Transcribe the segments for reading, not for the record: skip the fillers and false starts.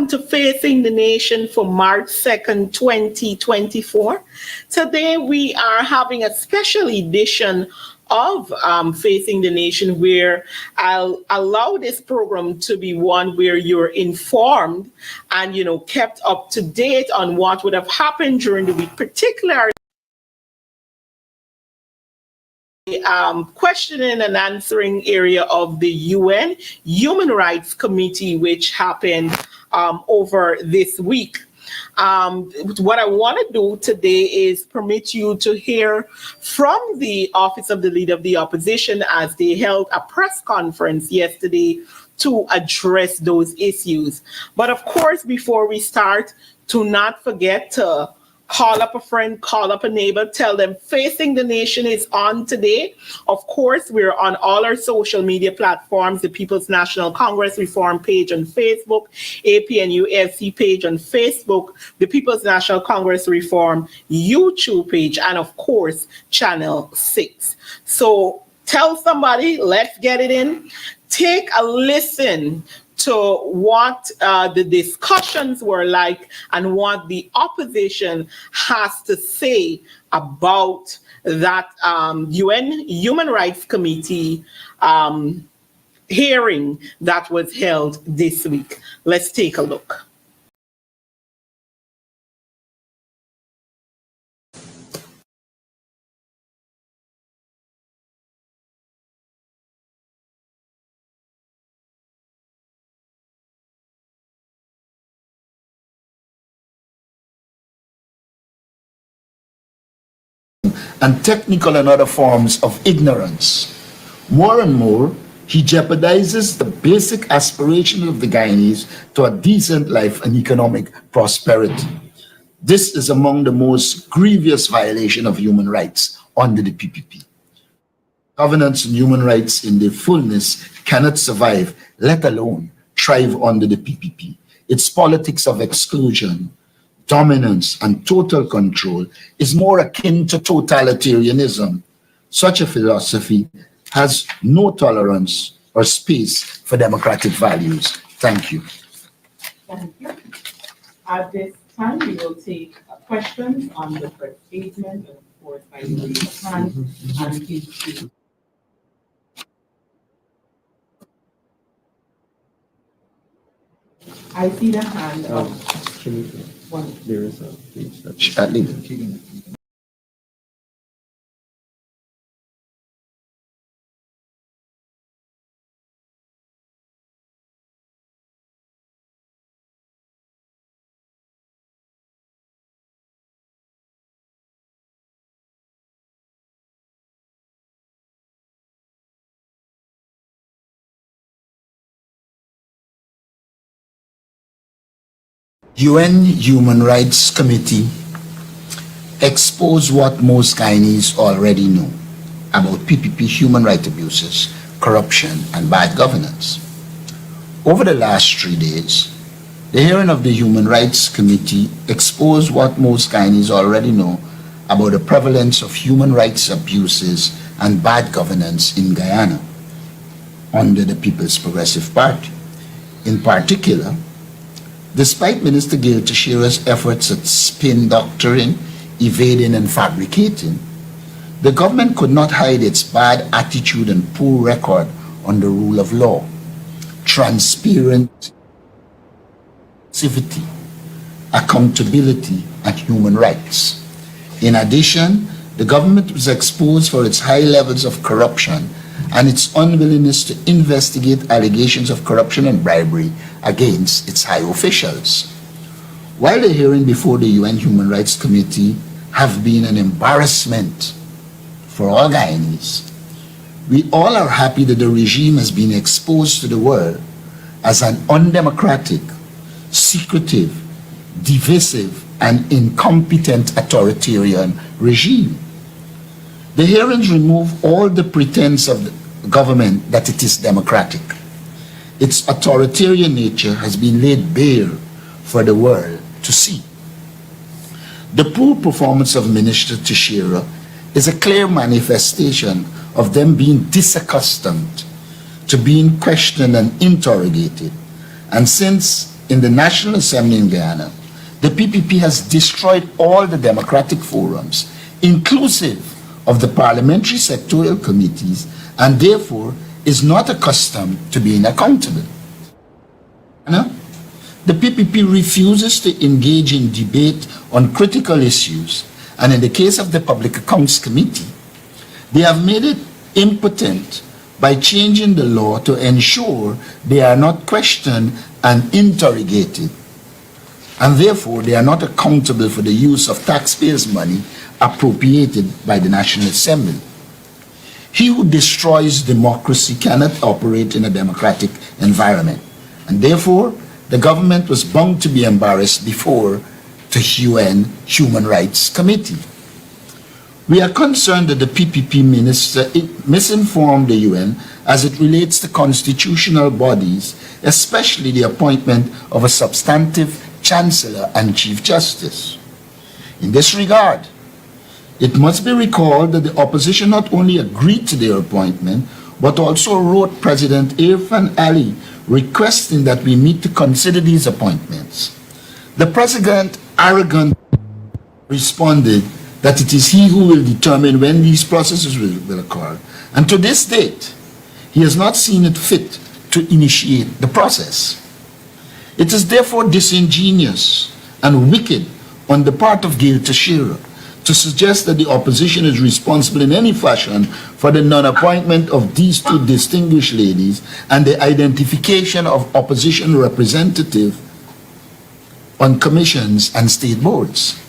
To Facing the Nation for March 2nd, 2024. Today we are having a special edition of Facing the Nation, where I'll allow this program to be one where you're informed and, kept up to date on what would have happened during the week, particularly questioning and answering area of the UN Human Rights Committee, which happened over this week. What I want to do today is permit you to hear from the Office of the Leader of the Opposition as they held a press conference yesterday to address those issues. But of course, before we start, do not forget to call up a friend, call up a neighbor, tell them Facing the Nation is on today. Of course, we're on all our social media platforms, the People's National Congress Reform page on Facebook, APNUFC page on Facebook, the People's National Congress Reform YouTube page, and of course, Channel 6. So tell somebody, let's get it in. Take a listen to what the discussions were like and what the opposition has to say about that UN Human Rights Committee hearing that was held this week. Let's take a look. And technical and other forms of ignorance. More and more, he jeopardizes the basic aspirations of the Guyanese to a decent life and economic prosperity. This is among the most grievous violations of human rights under the PPP. Governance and human rights in their fullness cannot survive, let alone thrive under the PPP. Its politics of exclusion, dominance, and total control is more akin to totalitarianism. Such a philosophy has no tolerance or space for democratic values. Thank you. Thank you. At this time, we will take questions on the first statement, of course, by the raise of hand, and please. I see the hand of one. There is a page that's UN Human Rights Committee exposed what most Guyanese already know about PPP human rights abuses, corruption, and bad governance. Over the last 3 days, the hearing of the Human Rights Committee exposed what most Guyanese already know about the prevalence of human rights abuses and bad governance in Guyana under the People's Progressive Party. In particular, despite Minister Gail Teixeira's efforts at spin doctoring, evading, and fabricating, the government could not hide its bad attitude and poor record on the rule of law, transparency, accountability, and human rights. In addition, the government was exposed for its high levels of corruption and its unwillingness to investigate allegations of corruption and bribery against its high officials. While the hearing before the UN Human Rights Committee have been an embarrassment for all Guyanese, we all are happy that the regime has been exposed to the world as an undemocratic, secretive, divisive, and incompetent authoritarian regime. The hearings remove all the pretense of the government that it is democratic. Its authoritarian nature has been laid bare for the world to see. The poor performance of Minister Teixeira is a clear manifestation of them being disaccustomed to being questioned and interrogated. And since in the National Assembly in Guyana, the PPP has destroyed all the democratic forums, inclusive of the parliamentary sectorial committees, and therefore is not accustomed to being accountable. The PPP refuses to engage in debate on critical issues, and in the case of the Public Accounts Committee, they have made it impotent by changing the law to ensure they are not questioned and interrogated, and therefore they are not accountable for the use of taxpayers' money appropriated by the National Assembly. He who destroys democracy cannot operate in a democratic environment, and therefore the government was bound to be embarrassed before the UN Human Rights Committee. We are concerned that the PPP minister misinformed the UN as it relates to constitutional bodies, especially the appointment of a substantive chancellor and chief justice. In this regard, it must be recalled that the opposition not only agreed to their appointment, but also wrote President Irfan Ali requesting that we meet to consider these appointments. The president arrogantly responded that it is he who will determine when these processes will occur, and to this date, he has not seen it fit to initiate the process. It is therefore disingenuous and wicked on the part of Gail Teixeira to suggest that the opposition is responsible in any fashion for the non-appointment of these two distinguished ladies and the identification of opposition representatives on commissions and state boards.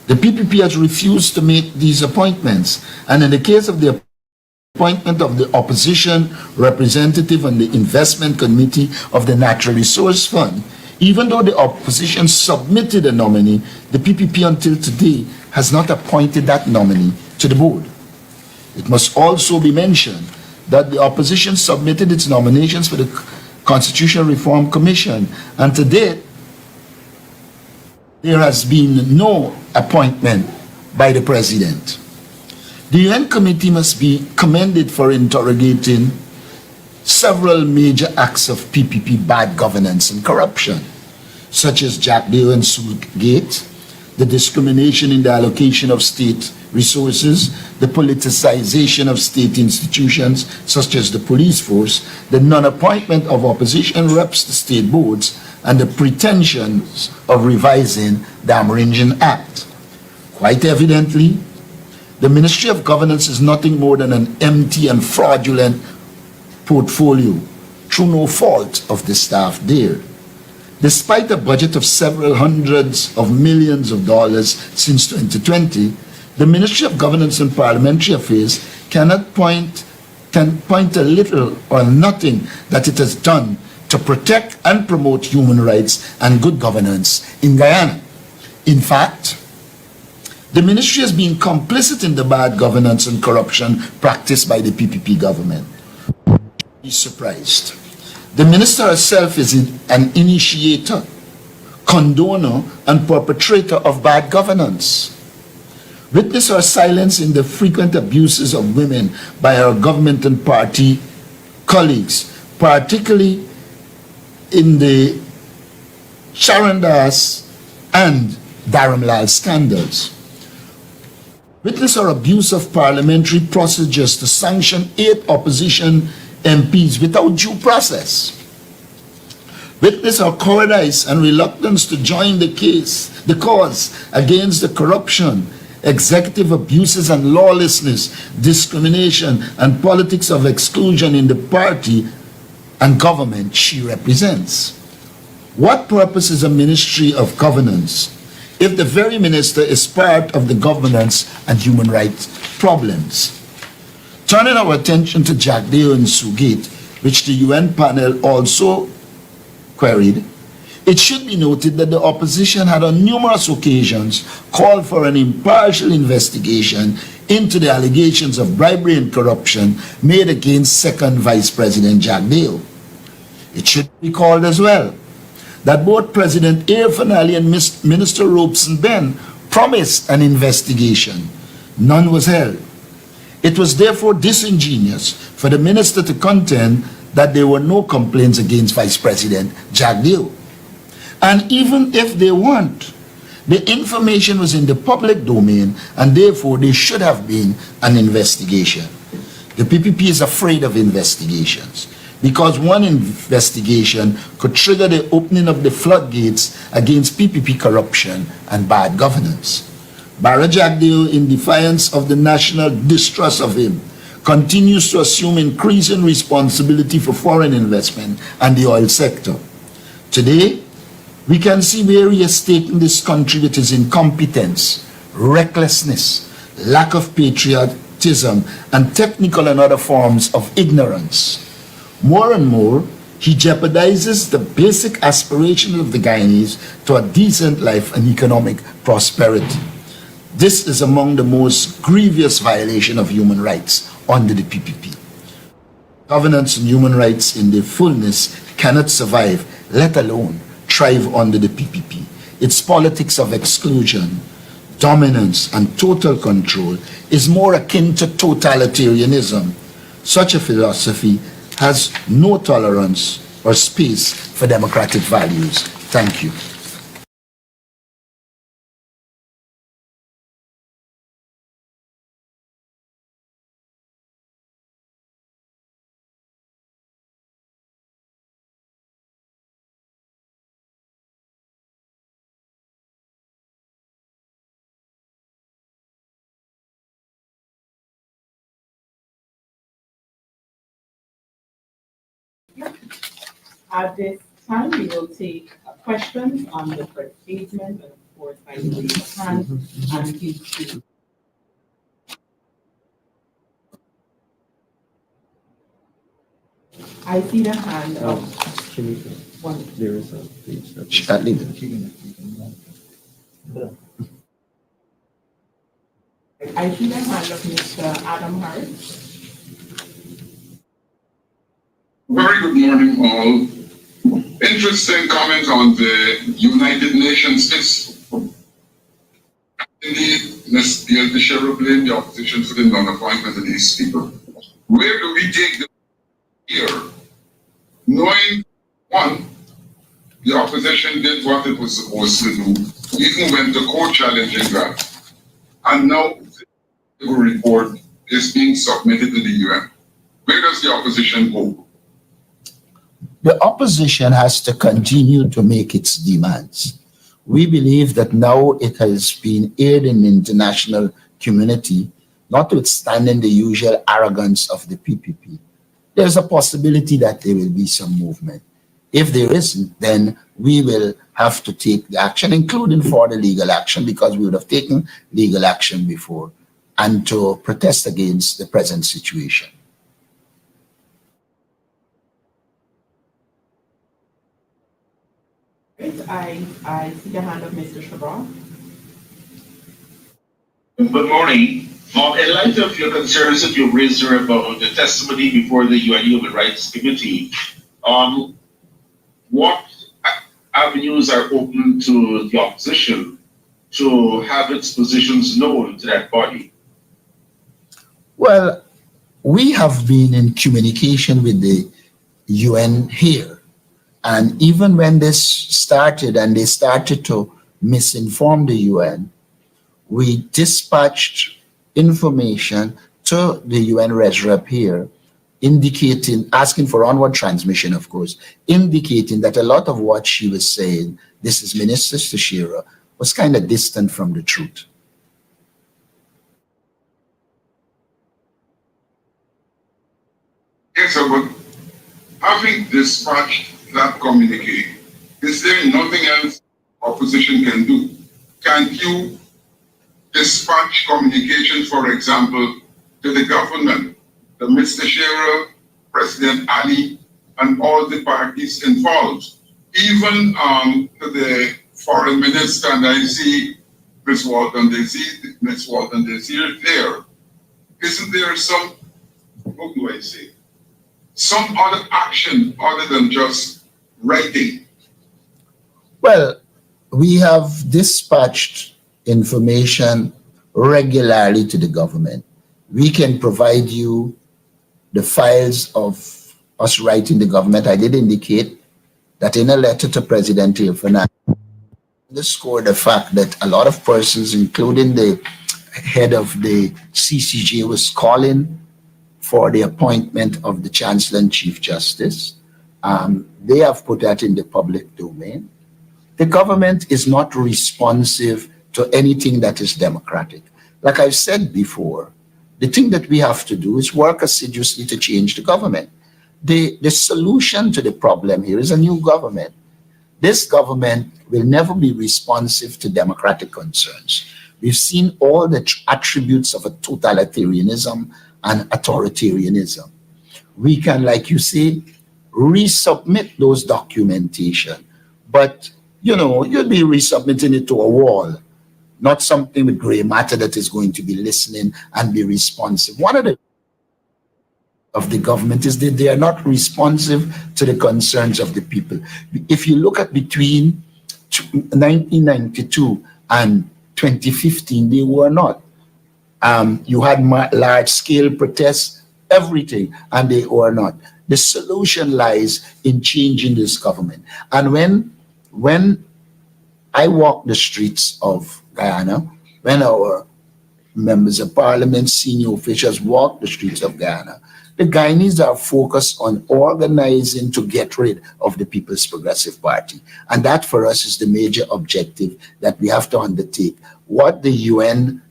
The PPP has refused to make these appointments, and in the case of the appointment of the opposition representative on the investment committee of the Natural Resource Fund, even though the opposition submitted a nominee, the PPP until today has not appointed that nominee to the board. It must also be mentioned that the opposition submitted its nominations for the Constitutional Reform Commission, and to date, there has been no appointment by the president. The UN committee must be commended for interrogating several major acts of PPP bad governance and corruption, such as Jack Doe and Sue Gate, the discrimination in the allocation of state resources, the politicization of state institutions such as the police force, the non-appointment of opposition reps to state boards, and the pretensions of revising the Amerindian Act. Quite evidently, the Ministry of Governance is nothing more than an empty and fraudulent portfolio through no fault of the staff there. Despite a budget of several hundreds of millions of dollars since 2020, the Ministry of Governance and Parliamentary Affairs can point a little or nothing that it has done to protect and promote human rights and good governance in Guyana. In fact, the ministry has been complicit in the bad governance and corruption practiced by the PPP government. Be surprised. The minister herself is an initiator, condoner, and perpetrator of bad governance. Witness her silence in the frequent abuses of women by her government and party colleagues, particularly in the Sharon Das and Dharamlal scandals. Witness her abuse of parliamentary procedures to sanction 8 opposition MPs without due process. Witness her cowardice and reluctance to join the cause against the corruption, executive abuses and lawlessness, discrimination, and politics of exclusion in the party and government she represents. What purpose is a ministry of governance if the very minister is part of the governance and human rights problems? Turning our attention to Jagdeo and Sugate, which the UN panel also queried, it should be noted that the opposition had on numerous occasions called for an impartial investigation into the allegations of bribery and corruption made against second Vice President Jagdeo. It should be called as well that both President Irfan Ali and Minister Robeson Ben promised an investigation. None was held. It was therefore disingenuous for the minister to contend that there were no complaints against Vice President Jagdeo. And even if there weren't, the information was in the public domain and therefore there should have been an investigation. The PPP is afraid of investigations because one investigation could trigger the opening of the floodgates against PPP corruption and bad governance. Bara Jagdeo, in defiance of the national distrust of him, continues to assume increasing responsibility for foreign investment and the oil sector. Today, we can see where he has taken this country with his incompetence, recklessness, lack of patriotism, and technical and other forms of ignorance. More and more, he jeopardizes the basic aspirations of the Guyanese to a decent life and economic prosperity. This is among the most grievous violations of human rights under the PPP. Governance and human rights in their fullness cannot survive, let alone thrive under the PPP. Its politics of exclusion, dominance, and total control is more akin to totalitarianism. Such a philosophy has no tolerance or space for democratic values. Thank you. At this time, we will take questions on the first statement, and of course, by the raise of hand, and please do. I see the hand of Shanieka, one. there is a page that. I see the hand of Mr. Adam Hart. Very good morning, all. Interesting comment on the United Nations is indeed, Ms. Bishop blame the opposition for the non-appointment of these people. Where do we take them here? Knowing, one, the opposition did what it was supposed to do, even went to court challenging that. And now the report is being submitted to the UN. Where does the opposition go? The opposition has to continue to make its demands. We believe that now it has been aired in the international community, notwithstanding the usual arrogance of the PPP. There's a possibility that there will be some movement. If there isn't, then we will have to take the action, including for the legal action, because we would have taken legal action before, and to protest against the present situation. I see the hand of Mr. Shabbat. Good morning. In light of your concerns that you raised here about the testimony before the UN Human Rights Committee, what avenues are open to the opposition to have its positions known to that body? Well, we have been in communication with the UN here. And even when this started and they started to misinform the UN, we dispatched information to the UN res rep here, indicating, asking for onward transmission, of course, indicating that a lot of what she was saying, this is Minister Tashira, was kind of distant from the truth. Yes, sir, but having dispatched that communique, is there nothing else opposition can do? Can you dispatch communication, for example, to the government, to Mr. Shearer, President Ali, and all the parties involved, even to the foreign minister, and I see Ms. Walton Desir there. Isn't there some, what do I say, some other action other than just writing? Well, we have dispatched information regularly to the government. We can provide you the files of us writing the government. I did indicate that in a letter to President Ilfana, underscore the fact that a lot of persons, including the head of the CCJ, was calling for the appointment of the Chancellor and Chief Justice. They have put that in the public domain. The government is not responsive to anything that is democratic. Like I've said before, the thing that we have to do is work assiduously to change the government. The solution to the problem here is a new government. This government will never be responsive to democratic concerns. We've seen all the attributes of a totalitarianism and authoritarianism. We can, like you say, resubmit those documentation, but you'll be resubmitting it to a wall, not something with gray matter that is going to be listening and be responsive. One of the government is that they are not responsive to the concerns of the people. If you look at between 1992 and 2015, they were not. You had large-scale protests, everything, and they were not. The solution lies in changing this government. And when I walk the streets of Guyana, when our members of parliament, senior officials walk the streets of Guyana, the Guyanese are focused on organizing to get rid of the People's Progressive Party. And that for us is the major objective that we have to undertake. What the UN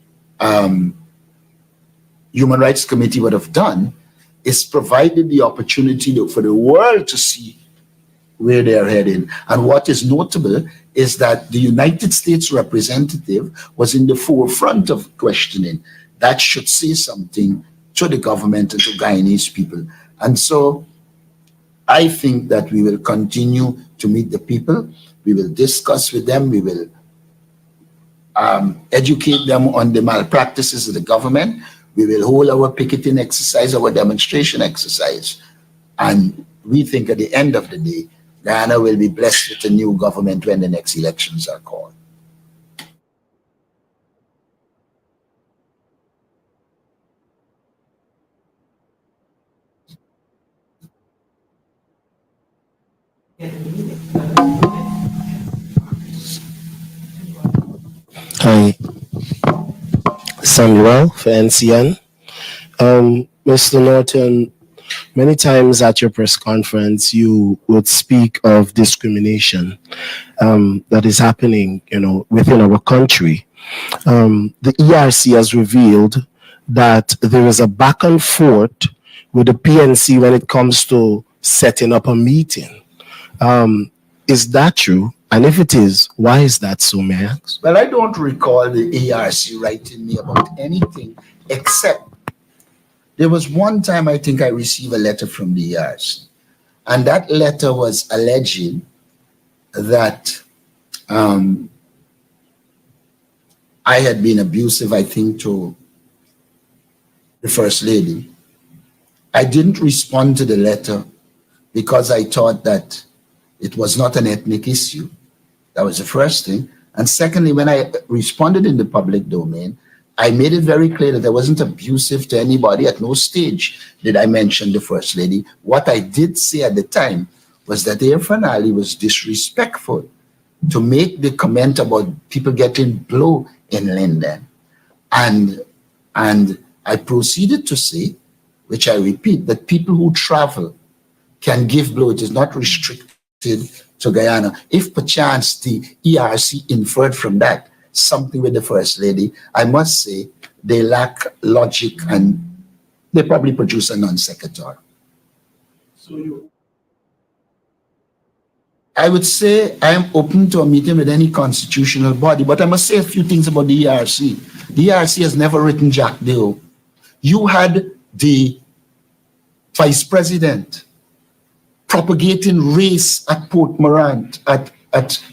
Human Rights Committee would have done is provided the opportunity for the world to see where they're heading. And what is notable is that the United States representative was in the forefront of questioning. That should say something to the government and to Guyanese people. And so I think that we will continue to meet the people. We will discuss with them. We will educate them on the malpractices of the government. We will hold our picketing exercise, our demonstration exercise. And we think at the end of the day, Guyana will be blessed with a new government when the next elections are called. Hi, Samuel for NCN. Mr. Norton, many times at your press conference, you would speak of discrimination that is happening, within our country. The ERC has revealed that there is a back and forth with the PNC when it comes to setting up a meeting. Is that true? And if it is, why is that so, may I ask? Well, I don't recall the ARC writing me about anything except there was one time I think I received a letter from the ARC, and that letter was alleging that I had been abusive, I think, to the First Lady. I didn't respond to the letter because I thought that it was not an ethnic issue. That was the first thing. And secondly, when I responded in the public domain, I made it very clear that I wasn't abusive to anybody. At no stage did I mention the First Lady. What I did say at the time was that Irfan Ali was disrespectful to make the comment about people getting blow in Linden. And I proceeded to say, which I repeat, that people who travel can give blow. It is not restricted to Guyana. If perchance the ERC inferred from that something with the First Lady, I must say they lack logic and they probably produce a non sequitur. I would say I am open to a meeting with any constitutional body, but I must say a few things about the ERC. The ERC has never written Jack Dale. You had the vice president propagating race at Port Morant, at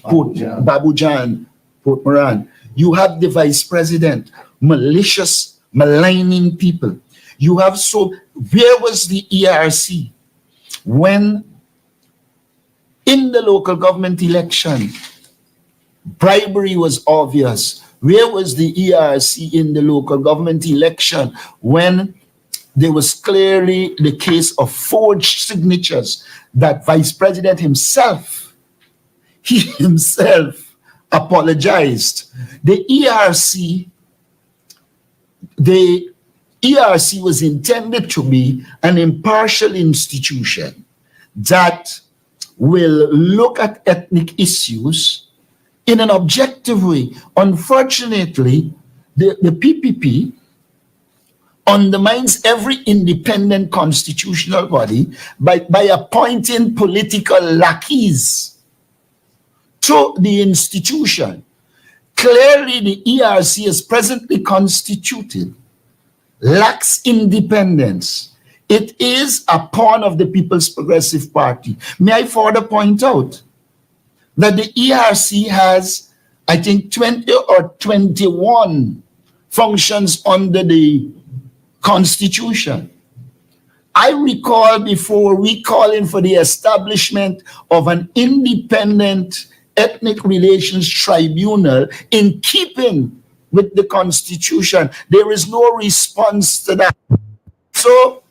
Port Babujan, Port Morant. You have the vice president malicious, maligning people. You have where was the ERC when in the local government election bribery was obvious? Where was the ERC in the local government election when there was clearly the case of forged signatures that vice president himself, he himself apologized? The ERC was intended to be an impartial institution that will look at ethnic issues in an objective way. Unfortunately, the PPP undermines every independent constitutional body by appointing political lackeys to the institution. Clearly, the ERC is presently constituted lacks independence. It is a pawn of the People's Progressive Party. May I further point out that the ERC has, I think, 20 or 21 functions under the Constitution. I recall before we calling for the establishment of an independent ethnic relations tribunal in keeping with the Constitution. There is no response to that. So,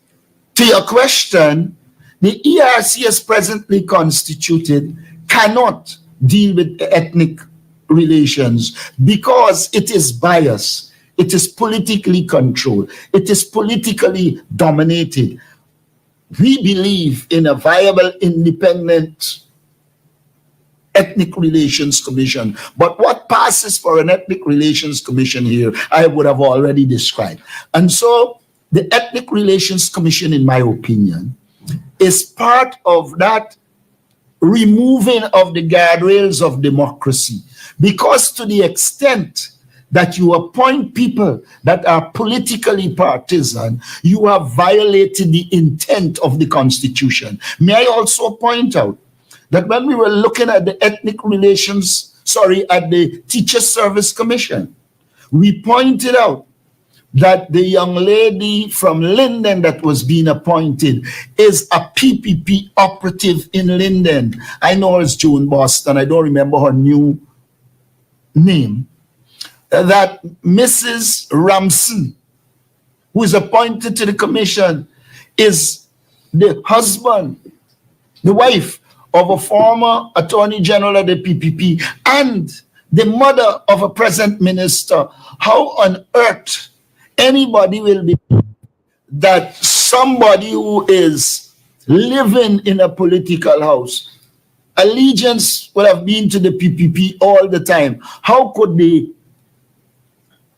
to your question, the ERC as presently constituted cannot deal with ethnic relations because it is biased. It is politically controlled. It is politically dominated. We believe in a viable, independent ethnic relations commission. But what passes for an ethnic relations commission here, I would have already described. And so the ethnic relations commission, in my opinion, is part of that removing of the guardrails of democracy. Because to the extent that you appoint people that are politically partisan, you have violated the intent of the Constitution. May I also point out that when we were looking at the at the Teacher Service Commission, we pointed out that the young lady from Linden that was being appointed is a PPP operative in Linden. I know her as June Boston. I don't remember her new name. That Mrs. Ramson, who is appointed to the commission, is the husband, the wife of a former Attorney General of the PPP and the mother of a present minister. How on earth anybody will be that somebody who is living in a political house, allegiance would have been to the PPP all the time? How could the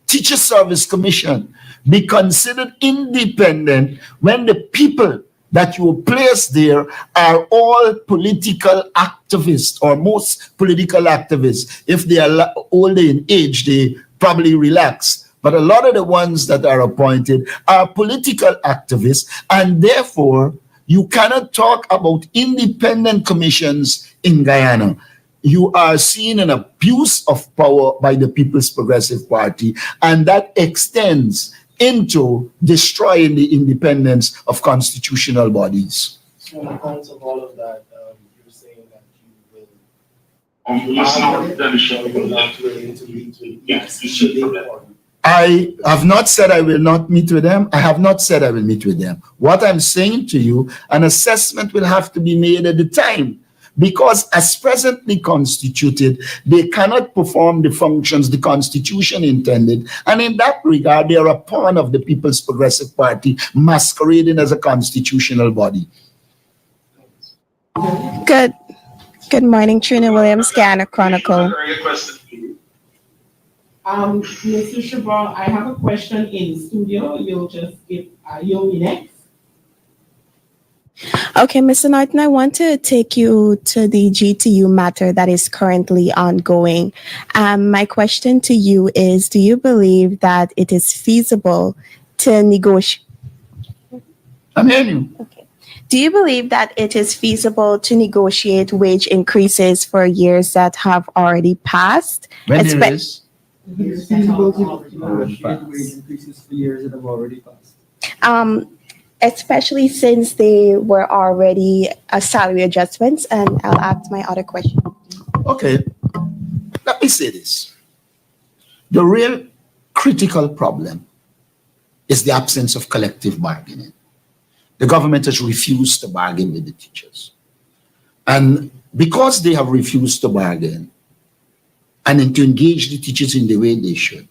Teacher Service Commission be considered independent when the people that you place there are all political activists, or most political activists? If they are older in age, they probably relax. But a lot of the ones that are appointed are political activists, and therefore you cannot talk about independent commissions in Guyana. You are seeing an abuse of power by the People's Progressive Party, and that extends into destroying the independence of constitutional bodies. So on account of all of that, you're saying that you will not willing to meet with I have not said I will not meet with them. I have not said I will meet with them. What I'm saying to you, an assessment will have to be made at the time, because as presently constituted, they cannot perform the functions the Constitution intended. And in that regard, they are a pawn of the People's Progressive Party masquerading as a constitutional body. Good morning, Trina Williams, Guyana Chronicle. Mr. Shabal, I have a question in studio. You'll be next. Okay, Mr. Norton, I want to take you to the GTU matter that is currently ongoing. My question to you is, do you believe that it is feasible to negotiate? I'm hearing you. Do you believe that it is feasible to negotiate wage increases for years that have already passed? When there Espe- is, Years that have already Negotiate passed. wage increases for years that have already passed. Especially since they were already salary adjustments, and I'll ask my other question. okay, let me say this. The real critical problem is the absence of collective bargaining. The government has refused to bargain with the teachers. And because they have refused to bargain and to engage the teachers in the way they should,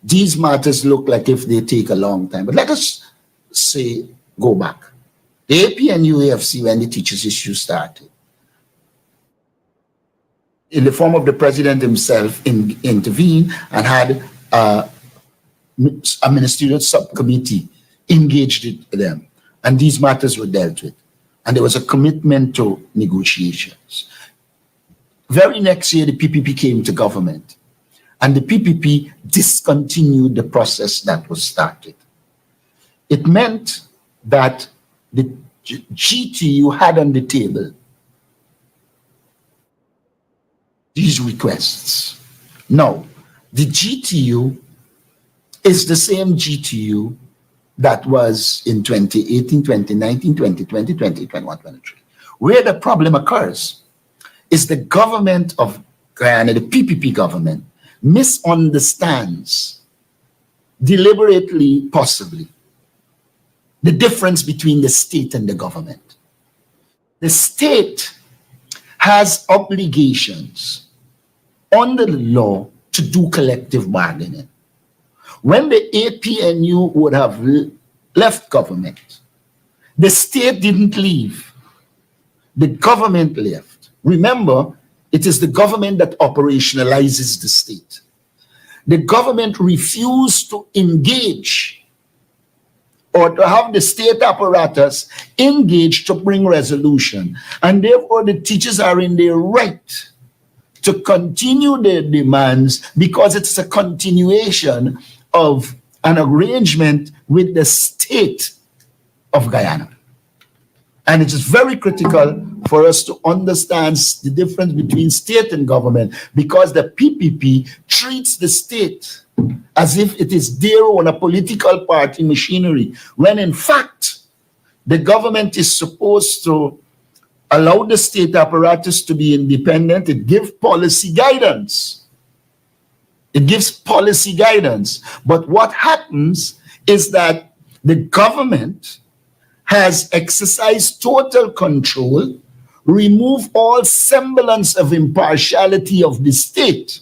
these matters look like if they take a long time. But let us say, go back. The AP and UAFC, when the teachers issue started, in the form of the president himself, intervened and had a ministerial subcommittee engaged with them. And these matters were dealt with. And there was a commitment to negotiations. Very next year, the PPP came to government. And the PPP discontinued the process that was started. It meant that the GTU had on the table these requests. Now, the GTU is the same GTU that was in 2018, 2019, 2020, 2021, 2023. Where the problem occurs is the government of Guyana, the PPP government, misunderstands deliberately, possibly, the difference between the state and the government. The state has obligations under the law to do collective bargaining. When the APNU would have left government, the state didn't leave. The government left. Remember, it is the government that operationalizes the state. The government refused to engage or to have the state apparatus engage to bring resolution. And therefore, the teachers are in their right to continue their demands because it's a continuation of an arrangement with the state of Guyana. And it is very critical for us to understand the difference between state and government, because the PPP treats the state as if it is their own, a political party machinery, when in fact, the government is supposed to allow the state apparatus to be independent. It gives policy guidance. It gives policy guidance. But what happens is that the government has exercised total control, remove all semblance of impartiality of the state,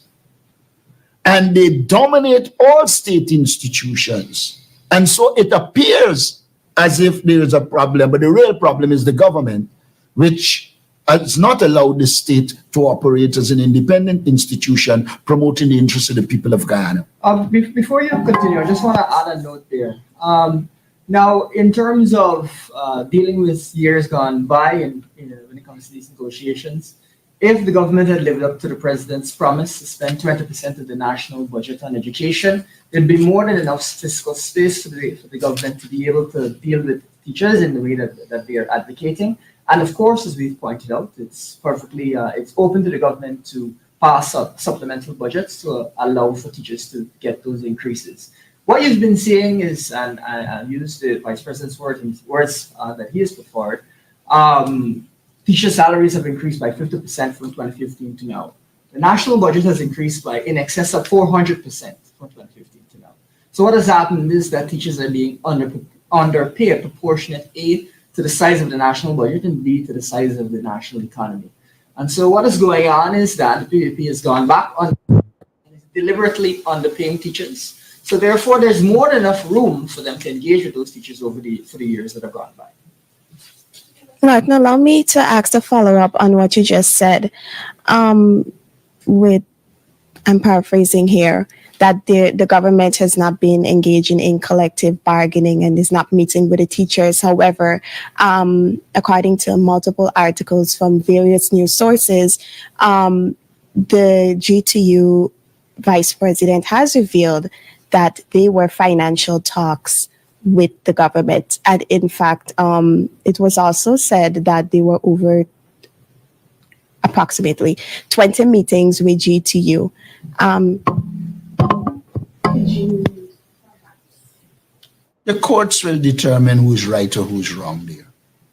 and they dominate all state institutions. And so it appears as if there is a problem, but the real problem is the government, which has not allowed the state to operate as an independent institution promoting the interests of the people of Guyana. Before you continue, I just want to add a note there. Now, in terms of dealing with years gone by, and when it comes to these negotiations, if the government had lived up to the president's promise to spend 20% of the national budget on education, there'd be more than enough fiscal space for the government to be able to deal with teachers in the way that they are advocating. And of course, as we've pointed out, it's perfectly it's open to the government to pass up supplemental budgets to allow for teachers to get those increases. What you've been seeing is, and I use the Vice President's words that he has put forward, teacher salaries have increased by 50% from 2015 to now. The national budget has increased by in excess of 400% from 2015 to now. So what has happened is that teachers are being underpaid proportionate A to the size of the national budget and B to the size of the national economy. And so what is going on is that the PPP has gone back on and is deliberately underpaying teachers. So therefore, there's more than enough room for them to engage with those teachers for the years that have gone by. Martin, allow me to ask a follow-up on what you just said. I'm paraphrasing here. that the government has not been engaging in collective bargaining and is not meeting with the teachers. However, according to multiple articles from various news sources, the GTU vice president has revealed that they were financial talks with the government. And in fact, it was also said that there were over approximately 20 meetings with GTU. The courts will determine who's right or who's wrong there.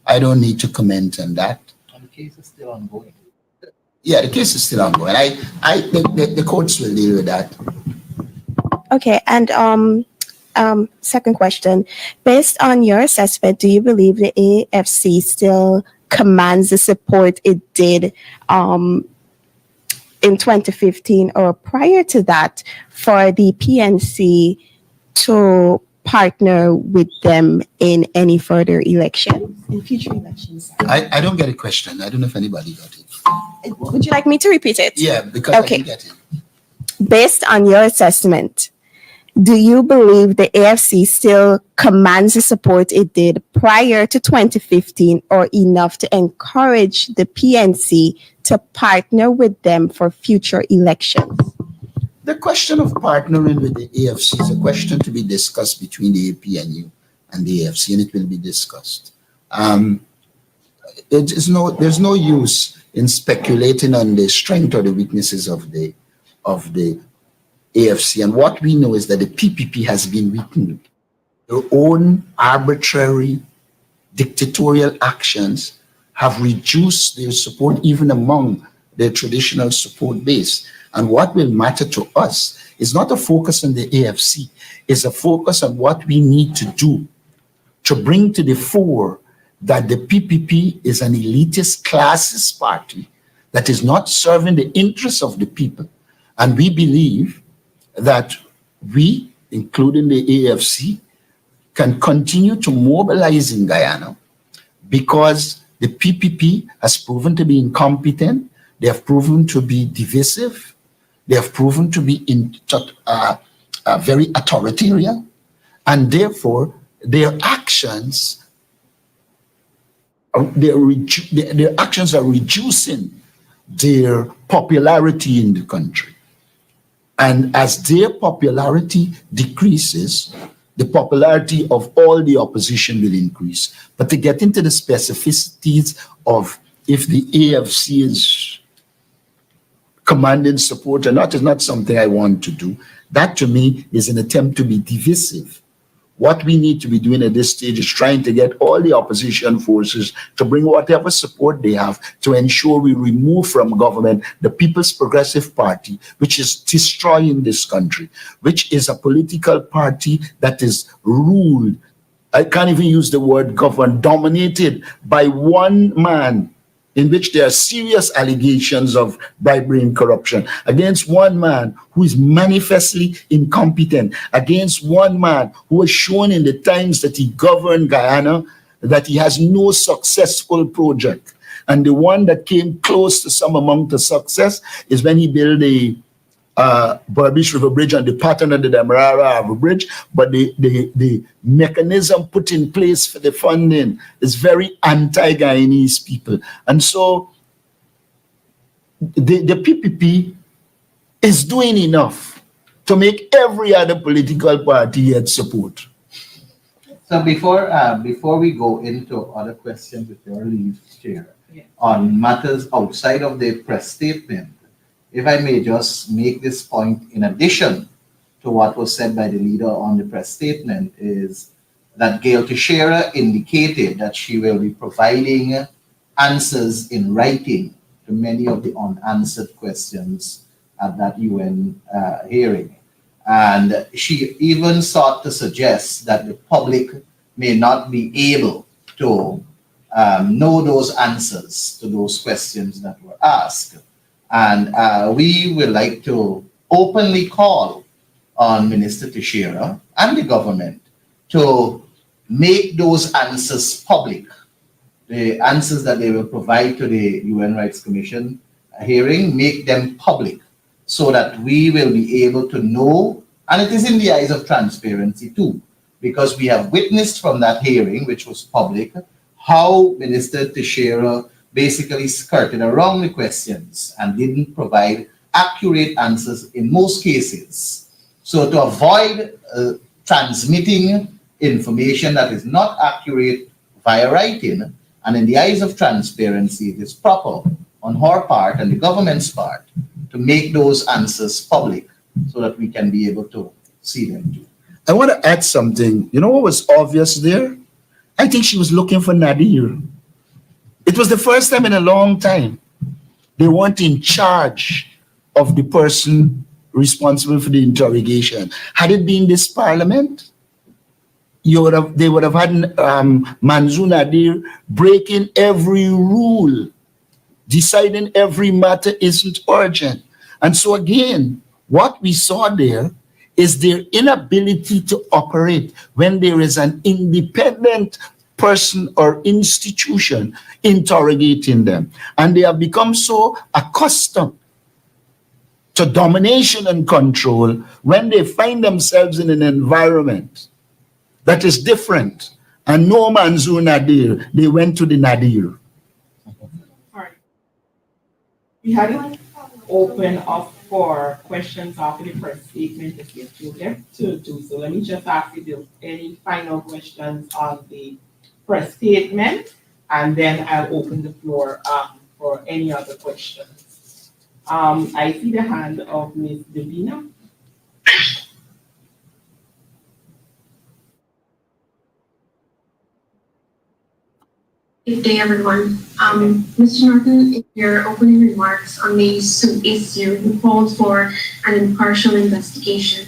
I don't need to comment on that. And the case is still ongoing. Yeah, the case is still ongoing. The courts will deal with that. Okay, and second question. Based on your assessment, do you believe the AFC still commands the support it did in 2015 or prior to that for the PNC to partner with them in any further elections, in future elections? I don't get a question. I don't know if anybody got it. Would you like me to repeat it? Yeah, because Okay. I didn't get it. Based on your assessment, do you believe the AFC still commands the support it did prior to 2015 or enough to encourage the PNC to partner with them for future elections? The question of partnering with the AFC is a question to be discussed between the APNU and the AFC, and it will be discussed. There's no use in speculating on the strength or the weaknesses of the AFC. And what we know is that the PPP has been weakened. Their own arbitrary dictatorial actions have reduced their support even among their traditional support base. And what will matter to us is not a focus on the AFC, it's a focus on what we need to do to bring to the fore that the PPP is an elitist classist party that is not serving the interests of the people. And we believe that we, including the AFC, can continue to mobilize in Guyana because the PPP has proven to be incompetent, they have proven to be divisive, they have proven to be very authoritarian, and therefore their actions are reducing their popularity in the country. And as their popularity decreases, the popularity of all the opposition will increase. But to get into the specificities of if the AFC is commanding support or not is not something I want to do. That to me is an attempt to be divisive. What we need to be doing at this stage is trying to get all the opposition forces to bring whatever support they have to ensure we remove from government the People's Progressive Party, which is destroying this country, which is a political party that is ruled, I can't even use the word govern, dominated by one man, in which there are serious allegations of bribery and corruption, against one man who is manifestly incompetent, against one man who has shown in the times that he governed Guyana that he has no successful project. And the one that came close to some amount of success is when he built the Berbice River Bridge and the pattern of the Demerara River Bridge, but the mechanism put in place for the funding is very anti-Guyanese people. And so the PPP is doing enough to make every other political party get support. So before we go into other questions with your leave, Chair, on matters outside of the press statement, if I may just make this point in addition to what was said by the leader on the press statement, is that Gail Teixeira indicated that she will be providing answers in writing to many of the unanswered questions at that UN hearing. And she even sought to suggest that the public may not be able to know those answers to those questions that were asked. And we would like to openly call on Minister Teixeira and the government to make those answers public. The answers that they will provide to the UN Rights Commission hearing, make them public so that we will be able to know, and it is in the eyes of transparency too, because we have witnessed from that hearing, which was public, how Minister Teixeira basically skirted around the questions and didn't provide accurate answers in most cases. So to avoid transmitting information that is not accurate via writing, and in the eyes of transparency, it is proper on her part and the government's part to make those answers public so that we can be able to see them too. I want to add something. You know what was obvious there? I think she was looking for Nadir. It was the first time in a long time they weren't in charge of the person responsible for the interrogation. Had it been this parliament, they would have had Manzoor Nadir breaking every rule, deciding every matter isn't urgent. And so again, what we saw there is their inability to operate when there is an independent person or institution interrogating them. And they have become so accustomed to domination and control when they find themselves in an environment that is different. And no Manzoor Nadir, they went to the Nadir. All right. We had it open up for questions after the first statement if you're still there to do so. Let me just ask if there's any final questions on the first statement, and then I'll open the floor for any other questions. I see the hand of Ms. Davina. Good day, everyone. Mr. Norton, in your opening remarks on the suit issue, you called for an impartial investigation.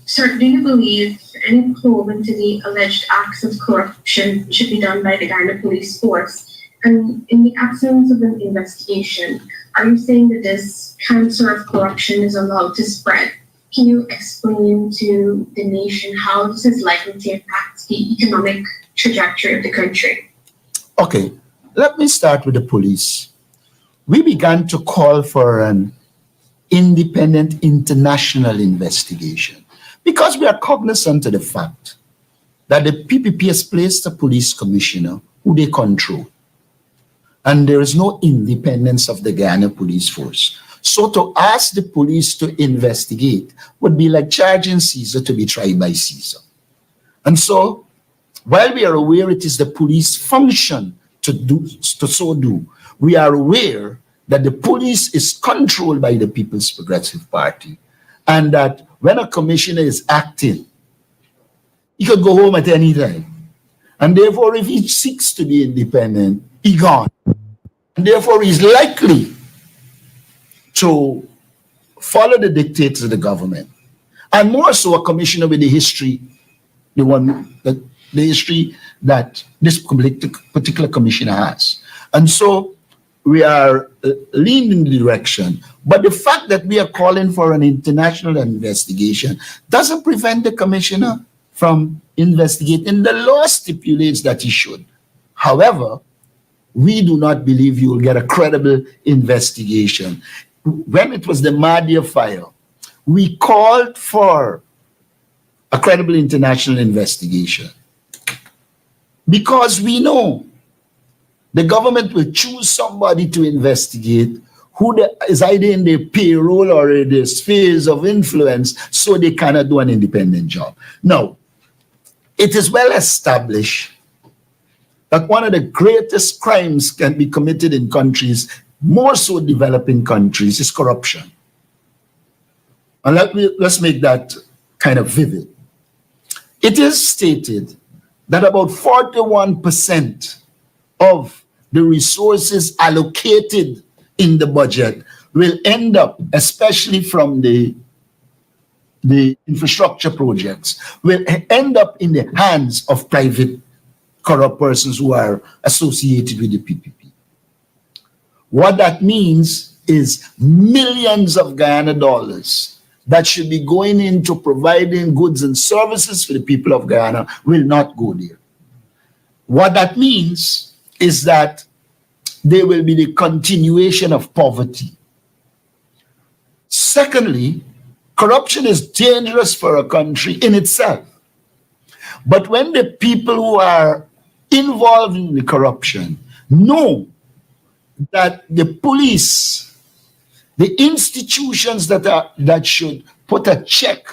Sir, do you believe any probe into the alleged acts of corruption should be done by the Guyana Police Force? And in the absence of an investigation, are you saying that this cancer of corruption is allowed to spread? Can you explain to the nation how this is likely to impact the economic trajectory of the country? Okay, let me start with the police. We began to call for an independent international investigation because we are cognizant of the fact that the PPP has placed a police commissioner who they control. And there is no independence of the Guyana Police Force. So to ask the police to investigate would be like charging Caesar to be tried by Caesar. And so, while we are aware it is the police function to so do, we are aware that the police is controlled by the People's Progressive Party, and that when a commissioner is acting, he could go home at any time. And therefore, if he seeks to be independent, he gone. And therefore, he's likely to follow the dictates of the government. And more so, a commissioner with the history, the history that this particular commissioner has. And so we are leaning in the direction. But the fact that we are calling for an international investigation doesn't prevent the commissioner from investigating. The law stipulates that he should. However, we do not believe you will get a credible investigation. When it was the Mahdia fire, we called for a credible international investigation, because we know the government will choose somebody to investigate who is either in their payroll or in their spheres of influence, so they cannot do an independent job. Now, it is well established that one of the greatest crimes can be committed in countries, more so developing countries, is corruption. And let's make that kind of vivid. It is stated that about 41% of the resources allocated in the budget will end up, especially from the infrastructure projects, will end up in the hands of private corrupt persons who are associated with the PPP. What that means is millions of Guyana dollars that should be going into providing goods and services for the people of Guyana will not go there. What that means is that there will be the continuation of poverty. Secondly, corruption is dangerous for a country in itself. But when the people who are involved in the corruption know that the police, the institutions that should put a check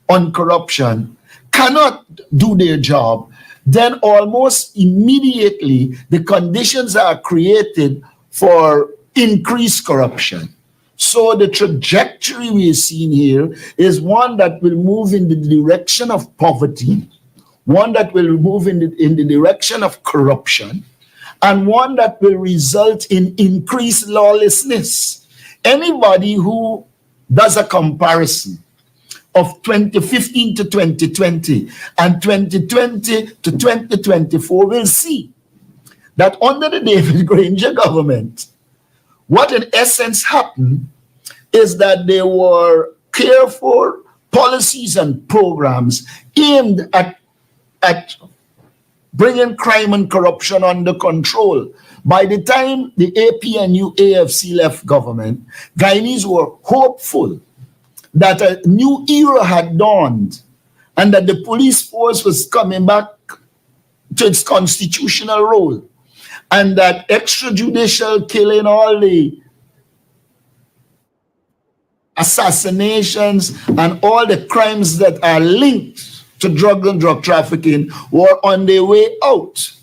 on corruption cannot do their job, then almost immediately the conditions are created for increased corruption. So the trajectory we are seeing here is one that will move in the direction of poverty, one that will move in the direction of corruption, and one that will result in increased lawlessness. Anybody who does a comparison of 2015 to 2020 and 2020 to 2024 will see that under the David Granger government, what in essence happened is that there were careful policies and programs aimed at bringing crime and corruption under control. By the time the APNU AFC left government, Guyanese were hopeful that a new era had dawned and that the police force was coming back to its constitutional role, and that extrajudicial killing, all the assassinations and all the crimes that are linked to drug and drug trafficking were on their way out.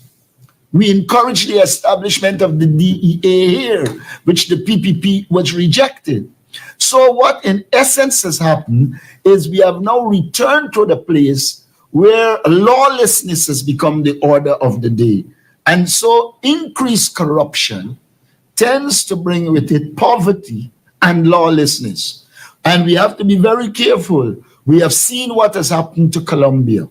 We encouraged the establishment of the DEA here, which the PPP was rejected. So what in essence has happened is we have now returned to the place where lawlessness has become the order of the day. And so increased corruption tends to bring with it poverty and lawlessness. And we have to be very careful. We have seen what has happened to Colombia.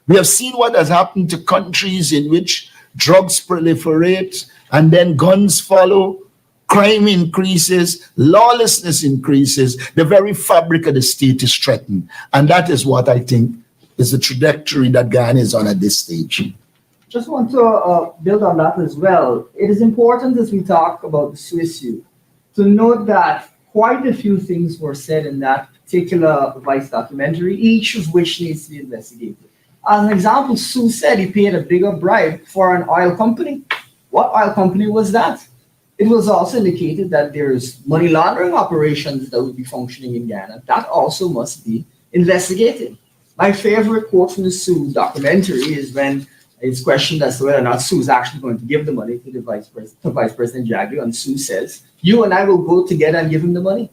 We have seen what has happened to countries in which drugs proliferate and then guns follow, crime increases, lawlessness increases, the very fabric of the state is threatened. And that is what I think is the trajectory that Guyana is on at this stage. Just want to build on that as well. It is important as we talk about the Sioux issue to note that quite a few things were said in that particular Vice documentary, each of which needs to be investigated. As an example, Sioux said he paid a bigger bribe for an oil company. What oil company was that? It was also indicated that there's money laundering operations that would be functioning in Guyana. That also must be investigated. My favorite quote from the Sioux documentary is when it's questioned as to whether or not Sioux is actually going to give the money to the Vice President Jagdeo, and Sioux says, "You and I will go together and give him the money."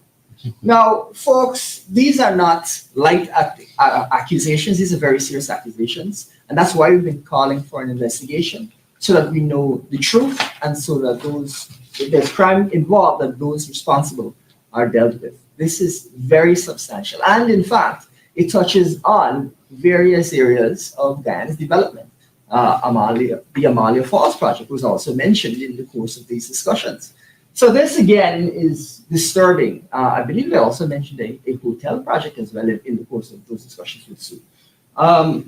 Now, folks, these are not light accusations. These are very serious accusations. And that's why we've been calling for an investigation, so that we know the truth and so that those, if there's crime involved, that those responsible are dealt with. This is very substantial. And in fact, it touches on various areas of Guyana's development. The Amalia Falls project was also mentioned in the course of these discussions. So this again is disturbing. I believe they also mentioned a hotel project as well in the course of those discussions with Sue.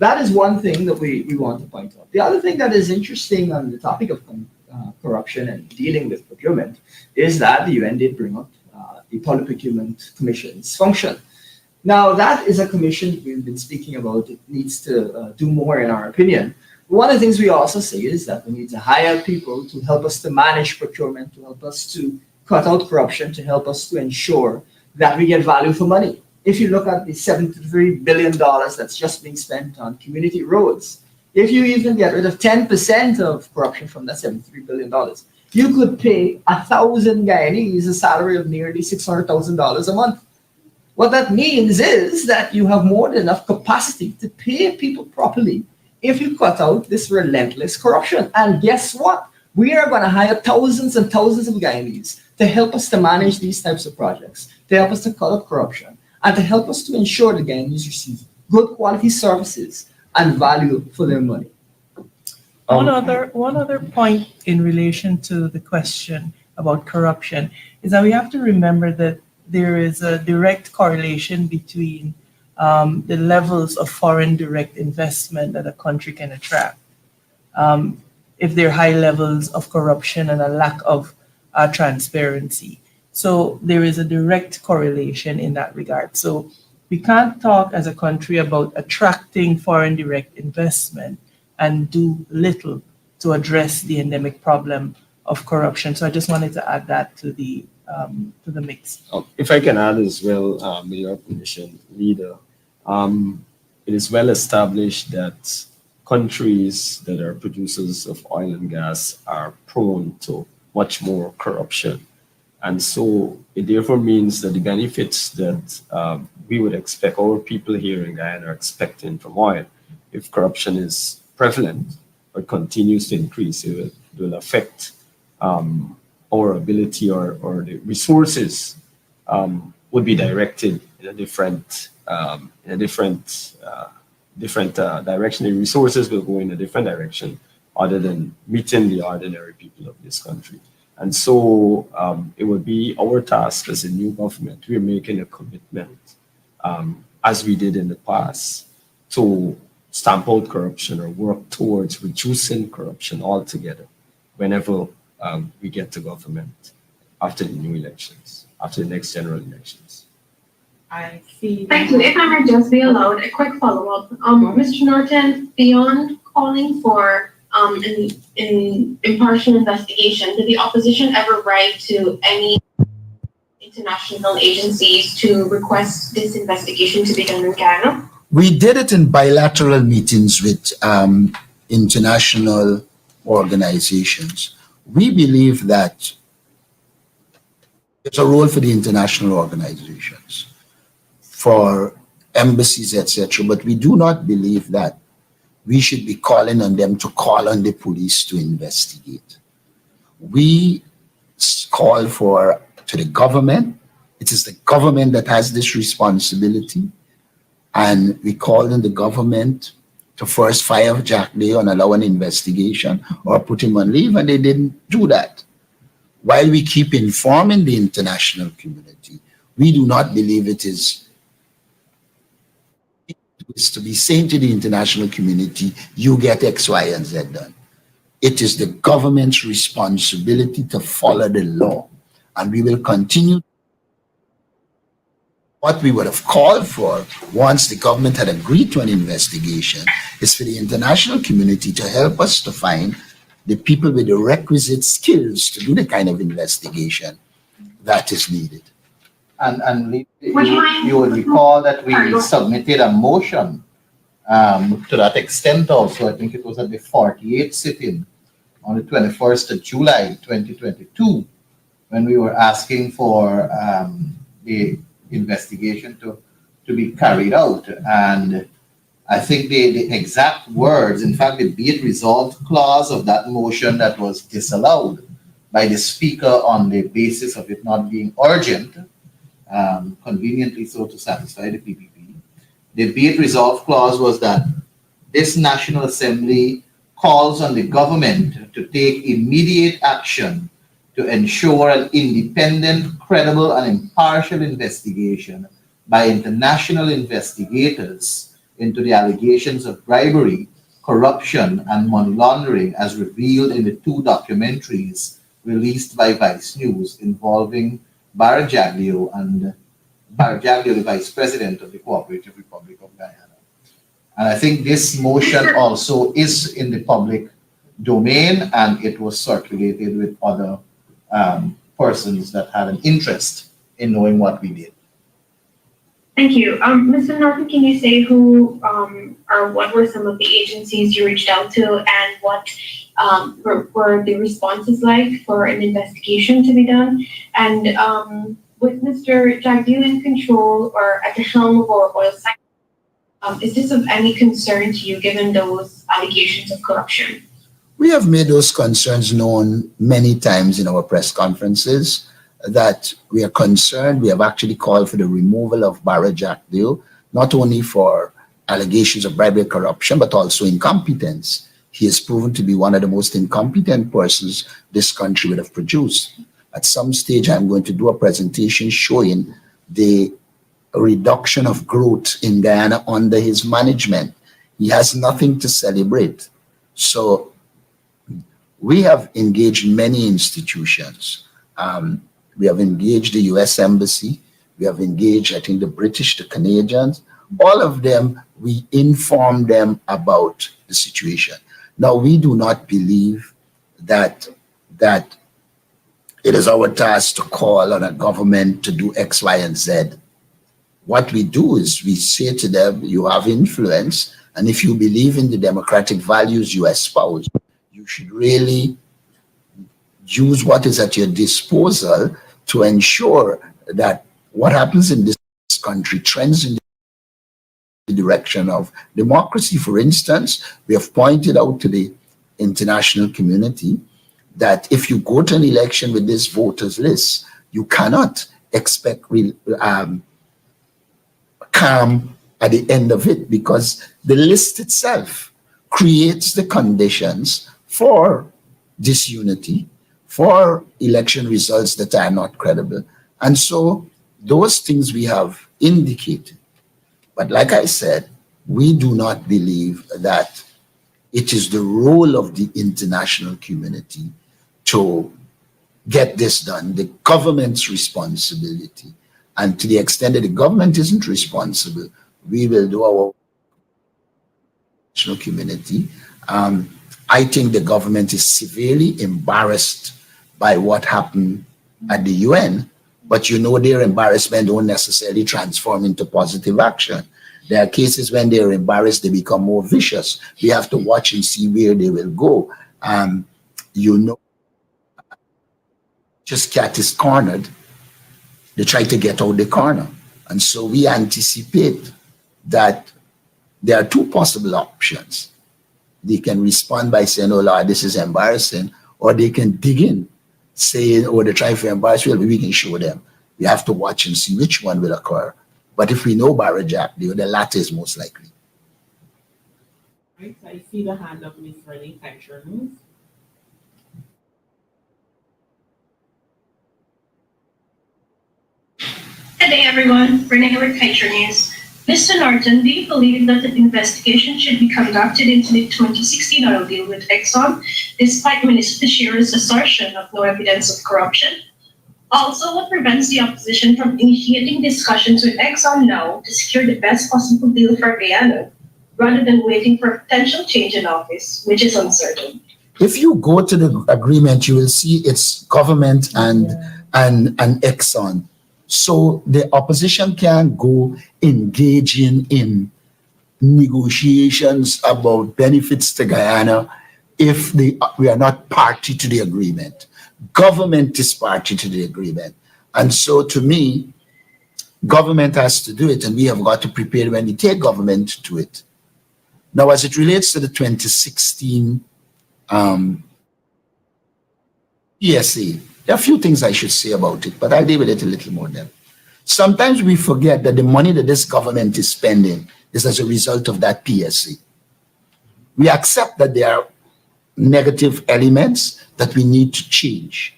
That is one thing that we want to point out. The other thing that is interesting on the topic of corruption and dealing with procurement is that the UN did bring up the Public Procurement Commission's function. Now that is a commission we've been speaking about. It needs to do more in our opinion. One of the things we also say is that we need to hire people to help us to manage procurement, to help us to cut out corruption, to help us to ensure that we get value for money. If you look at the $73 billion that's just being spent on community roads, if you even get rid of 10% of corruption from that $73 billion, you could pay 1,000 Guyanese a salary of nearly $600,000 a month. What that means is that you have more than enough capacity to pay people properly if you cut out this relentless corruption. And guess what? We are going to hire thousands and thousands of Guyanese to help us to manage these types of projects, to help us to cut out corruption, and to help us to ensure the Guyanese receive good quality services and value for their money. One other point in relation to the question about corruption is that we have to remember that there is a direct correlation between the levels of foreign direct investment that a country can attract. If there are high levels of corruption and a lack of transparency. So there is a direct correlation in that regard. So we can't talk as a country about attracting foreign direct investment and do little to address the endemic problem of corruption. So I just wanted to add that to the mix. If I can add as well, with your permission, leader, it is well established that countries that are producers of oil and gas are prone to much more corruption. And so it therefore means that the benefits that we would expect, our people here in Guyana are expecting from oil, if corruption is prevalent or continues to increase, it will affect our ability or the resources would be directed in a different direction. The resources will go in a different direction other than meeting the ordinary people of this country. And so it will be our task as a new government. We're making a commitment, as we did in the past, to stamp out corruption or work towards reducing corruption altogether whenever we get to government after the new elections, after the next general elections. I see. Thank you. If I might just be allowed a quick follow-up. Mr. Norton, beyond calling for an impartial investigation, did the opposition ever write to any international agencies to request this investigation to be done in Guyana? We did it in bilateral meetings with international organizations. We believe that there's a role for the international organizations, for embassies, etc. But we do not believe that we should be calling on them to call on the police to investigate. We call to the government. It is the government that has this responsibility. And we called on the government to first fire Jack Day and allow an investigation or put him on leave, and they didn't do that. While we keep informing the international community, we do not believe it is to be saying to the international community, you get X, Y, and Z done. It is the government's responsibility to follow the law, and we will continue. What we would have called for once the government had agreed to an investigation is for the international community to help us to find the people with the requisite skills to do the kind of investigation that is needed. And you will recall that we submitted a motion to that extent also. I think it was at the 48th sitting on the 21st of July, 2022, when we were asking for the investigation to be carried out. And I think the exact words, in fact, the be it resolved clause of that motion that was disallowed by the speaker on the basis of it not being urgent, conveniently so to satisfy the PPP. The be it resolved clause was that this National Assembly calls on the government to take immediate action to ensure an independent, credible, and impartial investigation by international investigators into the allegations of bribery, corruption, and money laundering as revealed in the two documentaries released by Vice News involving Barra Jaglio and Barra Jaglio, the Vice President of the Cooperative Republic of Guyana. And I think this motion also is in the public domain, and it was circulated with other persons that had an interest in knowing what we did. Thank you. Mr. Norton, can you say who or what were some of the agencies you reached out to, and what were the responses like for an investigation to be done? And with Mr. Jagdeo in control or at the helm of our oil sector, is this of any concern to you given those allegations of corruption? We have made those concerns known many times in our press conferences, that we are concerned. We have actually called for the removal of Barra Jaglio, not only for allegations of bribery and corruption, but also incompetence. He has proven to be one of the most incompetent persons this country would have produced. At some stage, I'm going to do a presentation showing the reduction of growth in Guyana under his management. He has nothing to celebrate. So we have engaged many institutions. We have engaged the US Embassy. We have engaged, I think, the British, the Canadians. All of them, we inform them about the situation. Now, we do not believe that it is our task to call on a government to do X, Y, and Z. What we do is we say to them, you have influence, and if you believe in the democratic values you espouse, you should really use what is at your disposal to ensure that what happens in this country trends in the direction of democracy. For instance, we have pointed out to the international community that if you go to an election with this voters list, you cannot expect calm at the end of it, because the list itself creates the conditions for disunity, for election results that are not credible. And so those things we have indicated. But like I said, we do not believe that it is the role of the international community to get this done, the government's responsibility. And to the extent that the government isn't responsible, we will do our national community. I think the government is severely embarrassed by what happened at the UN, but you know their embarrassment don't necessarily transform into positive action. There are cases when they're embarrassed, they become more vicious. We have to watch and see where they will go. You know, just cat is cornered, they try to get out the corner. And so we anticipate that there are two possible options. They can respond by saying, oh Lord, this is embarrassing, or they can dig in, saying, oh, they're trying to embarrass you, we can show them. We have to watch and see which one will occur. But if we know Barajak, the latter is most likely. Right, I see the hand of Ms. Renee Haynes. Good day, everyone. Renee with Kaiser News. Mr. Norton, do you believe that an investigation should be conducted into the 2016 oil deal with Exxon, despite Minister Shearer's assertion of no evidence of corruption? Also, what prevents the opposition from initiating discussions with Exxon now to secure the best possible deal for Guyana, rather than waiting for a potential change in office, which is uncertain? If you go to the agreement, you will see it's government and Exxon. So the opposition can go engaging in negotiations about benefits to Guyana if we are not party to the agreement. Government is party to the agreement. And so to me, government has to do it, and we have got to prepare when we take government to it. Now, as it relates to the 2016 PSA, there are a few things I should say about it, but I'll deal with it a little more then. Sometimes we forget that the money that this government is spending is as a result of that PSA. We accept that there are negative elements that we need to change.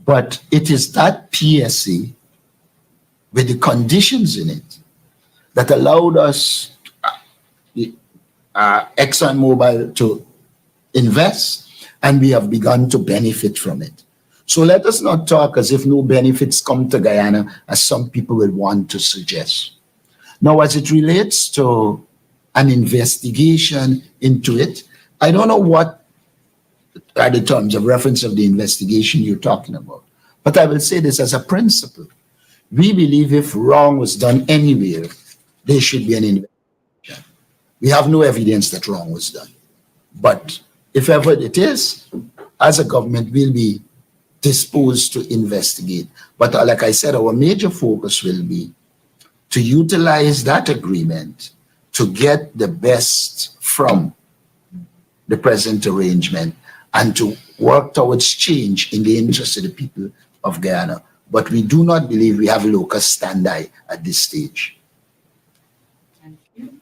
But it is that PSA with the conditions in it that allowed us, ExxonMobil, to invest, and we have begun to benefit from it. So let us not talk as if no benefits come to Guyana, as some people will want to suggest. Now, as it relates to an investigation into it, I don't know what are the terms of reference of the investigation you're talking about, but I will say this as a principle. We believe if wrong was done anywhere, there should be an investigation. We have no evidence that wrong was done. But if ever it is, as a government, we'll be disposed to investigate. But like I said, our major focus will be to utilize that agreement to get the best from the present arrangement and to work towards change in the interest of the people of Guyana. But we do not believe we have a locus standi at this stage. Thank you.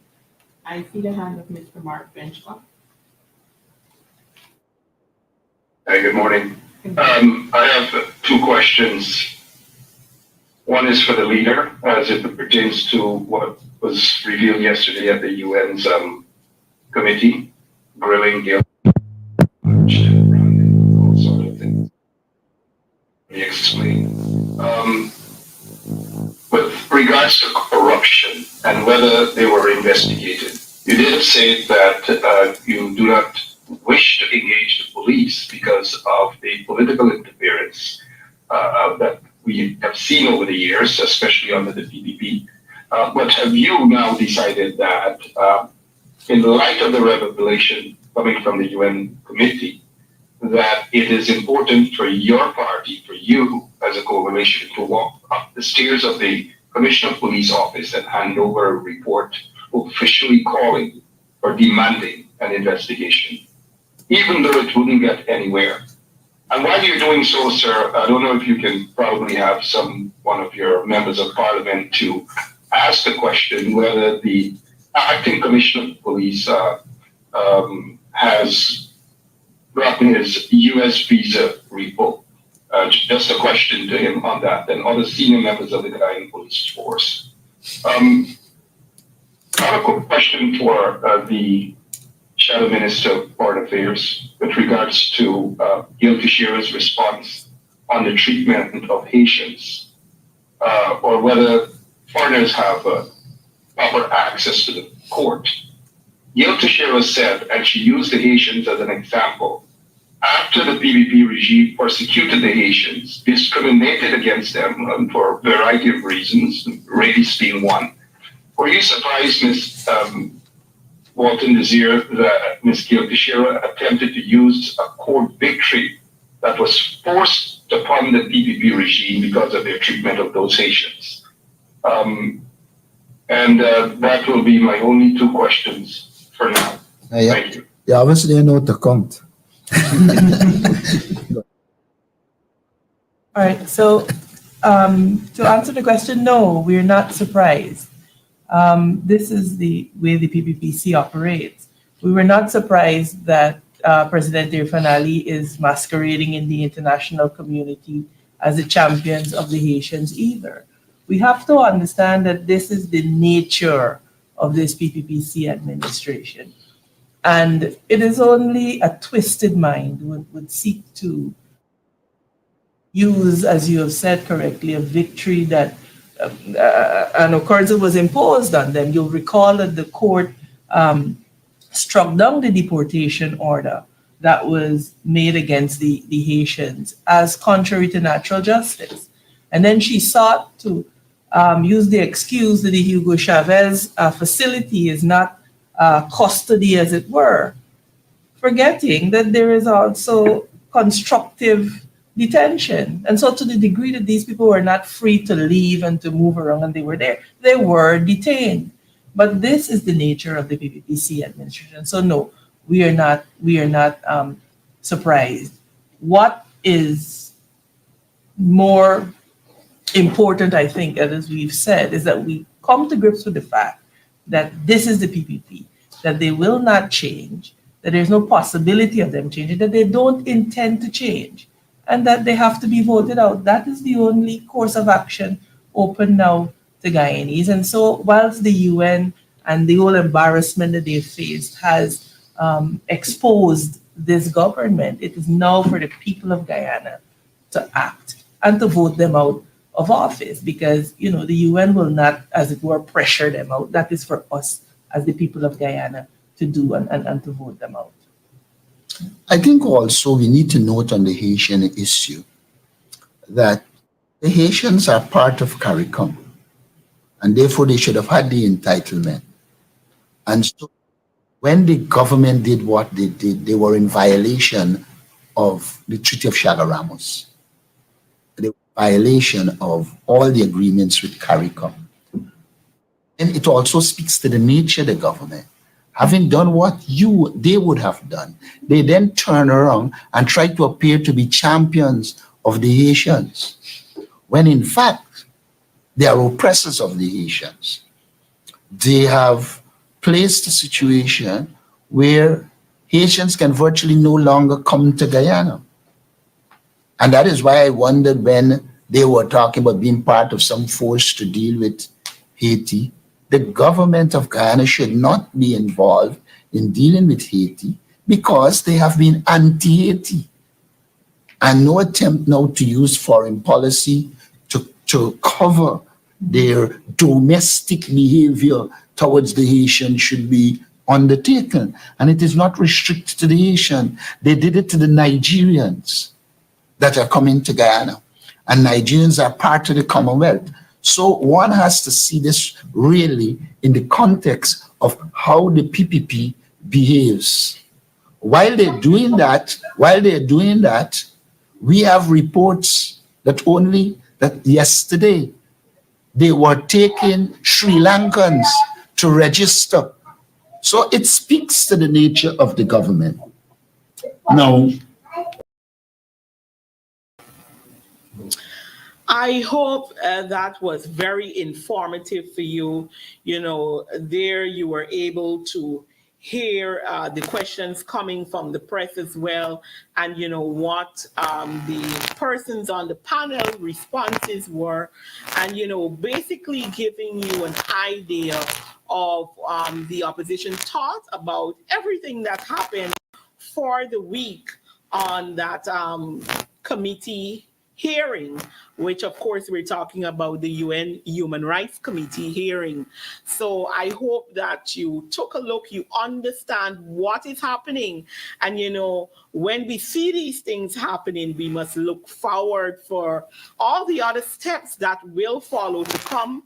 I see the hand of Mr. Mark Benchlock. Hey, good morning. I have two questions. One is for the leader, as it pertains to what was revealed yesterday at the UN's committee, grilling the all sort of things. Can you explain regards to corruption and whether they were investigated, you did say that you do not wish to engage the police because of the political interference that we have seen over the years, especially under the PPP. But have you now decided that, in light of the revelation coming from the UN committee, that it is important for your party, for you as a coalition, to walk up the stairs of the Commissioner of Police office and hand over a report officially calling or demanding an investigation, even though it wouldn't get anywhere? And while you're doing so, sir, I don't know if you can probably have one of your members of parliament to ask the question whether the acting Commissioner of Police has gotten his US visa revoked. Just a question to him on that, and other senior members of the Guyana Police Force. I have a quick question for the Shadow Minister of Foreign Affairs with regards to Gil Teixeira's response on the treatment of Haitians, or whether foreigners have proper access to the court. Gil Teixeira said, and she used the Haitians as an example, after the PPP regime persecuted the Haitians, discriminated against them for a variety of reasons, race being one. Were you surprised, Ms. Walton Desir, that Ms. Gil Teixeira attempted to use a court victory that was forced upon the PPP regime because of their treatment of those Haitians? That will be my only two questions for now. Thank you. You obviously know to count. All right, so to answer the question, no, we're not surprised. This is the way the PPPC operates. We were not surprised that President Irfan Ali is masquerading in the international community as the champions of the Haitians either. We have to understand that this is the nature of this PPPC administration. And it is only a twisted mind would seek to use, as you have said correctly, a victory that an occurrence was imposed on them. You'll recall that the court struck down the deportation order that was made against the Haitians as contrary to natural justice. And then she sought to use the excuse that the Hugo Chavez facility is not custody, as it were, forgetting that there is also constructive detention. And so to the degree that these people were not free to leave and to move around and they were there, they were detained. But this is the nature of the PPPC administration. So no, we are not surprised. What is more important, I think, as we've said, is that we come to grips with the fact that this is the PPP, that they will not change, that there's no possibility of them changing, that they don't intend to change, and that they have to be voted out. That is the only course of action open now to Guyanese. And so whilst the UN and the whole embarrassment that they faced has exposed this government, it is now for the people of Guyana to act and to vote them out of office, because the UN will not, as it were, pressure them out. That is for us as the people of Guyana to do and to vote them out. I think also we need to note on the Haitian issue that the Haitians are part of CARICOM, and therefore they should have had the entitlement. And so when the government did what they did, they were in violation of the Treaty of Chagaramos. They were in violation of all the agreements with CARICOM. And it also speaks to the nature of the government. Having done what they would have done, they then turn around and try to appear to be champions of the Haitians, when in fact, they are oppressors of the Haitians. They have placed a situation where Haitians can virtually no longer come to Guyana. And that is why I wondered when they were talking about being part of some force to deal with Haiti. The government of Guyana should not be involved in dealing with Haiti because they have been anti-Haiti. And no attempt now to use foreign policy to cover their domestic behavior towards the Haitian should be undertaken. And it is not restricted to the Haitian. They did it to the Nigerians that are coming to Guyana. And Nigerians are part of the Commonwealth. So one has to see this really in the context of how the PPP behaves. While they're doing that, we have reports that yesterday they were taking Sri Lankans to register. So it speaks to the nature of the government. Now, I hope that was very informative for you. You know, there you were able to hear the questions coming from the press as well, and you know what the persons on the panel responses were, and you know, basically giving you an idea of the opposition thought about everything that happened for the week on that committee hearing, which of course we're talking about the UN Human Rights Committee hearing. So I hope that you took a look, you understand what is happening. And you know, when we see these things happening, we must look forward for all the other steps that will follow to come.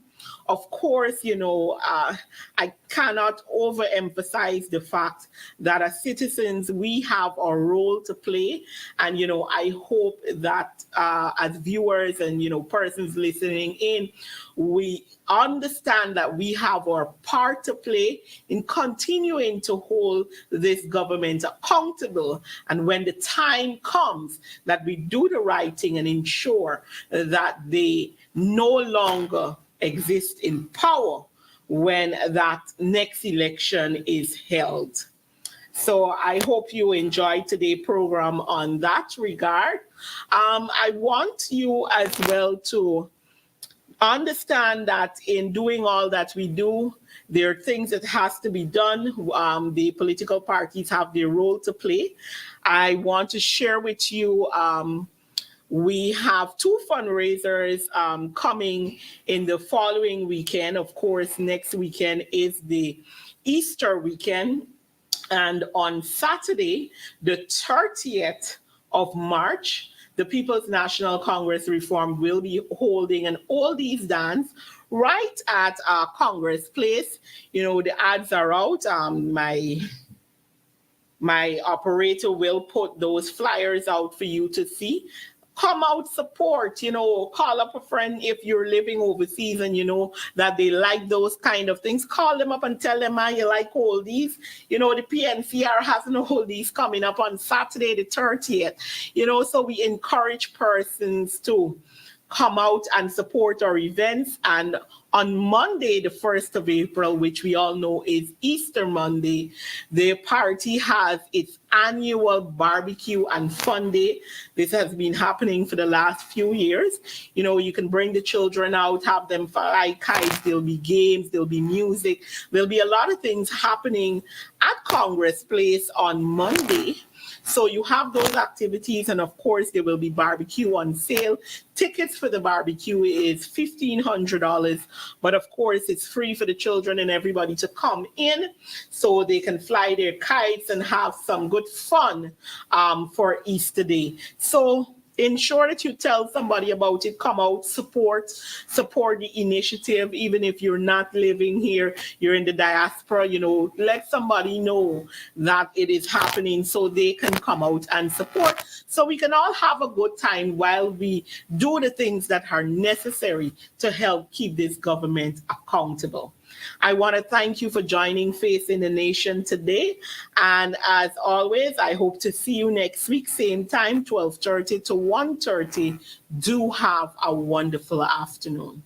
Of course, you know, I cannot overemphasize the fact that as citizens, we have a role to play. And, you know, I hope that as viewers and, you know, persons listening in, we understand that we have our part to play in continuing to hold this government accountable. And when the time comes that we do the right thing and ensure that they no longer exist in power when that next election is held. So I hope you enjoyed today's program on that regard. I want you as well to understand that in doing all that we do, there are things that has to be done. The political parties have their role to play. I want to share with you we have two fundraisers coming in the following weekend. Of course, next weekend is the Easter weekend. And on Saturday, the 30th of March, the People's National Congress Reform will be holding an oldies dance right at Congress Place. You know, the ads are out. My operator will put those flyers out for you to see. Come out, support, you know, call up a friend if you're living overseas and you know that they like those kind of things. Call them up and tell them, man, you like oldies. You know, the PNCR has no oldies coming up on Saturday the 30th. You know, so we encourage persons to come out and support our events. And on Monday, the 1st of April, which we all know is Easter Monday, the party has its annual barbecue and fun day. This has been happening for the last few years. You know, you can bring the children out, have them fly kites, there'll be games, there'll be music, there'll be a lot of things happening at Congress Place on Monday. So you have those activities, and of course there will be barbecue on sale. Tickets for the barbecue is $1,500, but of course it's free for the children and everybody to come in so they can fly their kites and have some good fun for Easter Day. So ensure that you tell somebody about it. Come out, support the initiative. Even if you're not living here, you're in the diaspora, you know, let somebody know that it is happening so they can come out and support, so we can all have a good time while we do the things that are necessary to help keep this government accountable. I want to thank you for joining Face in the Nation today. And as always, I hope to see you next week, same time, 12:30 to 1:30. Do have a wonderful afternoon.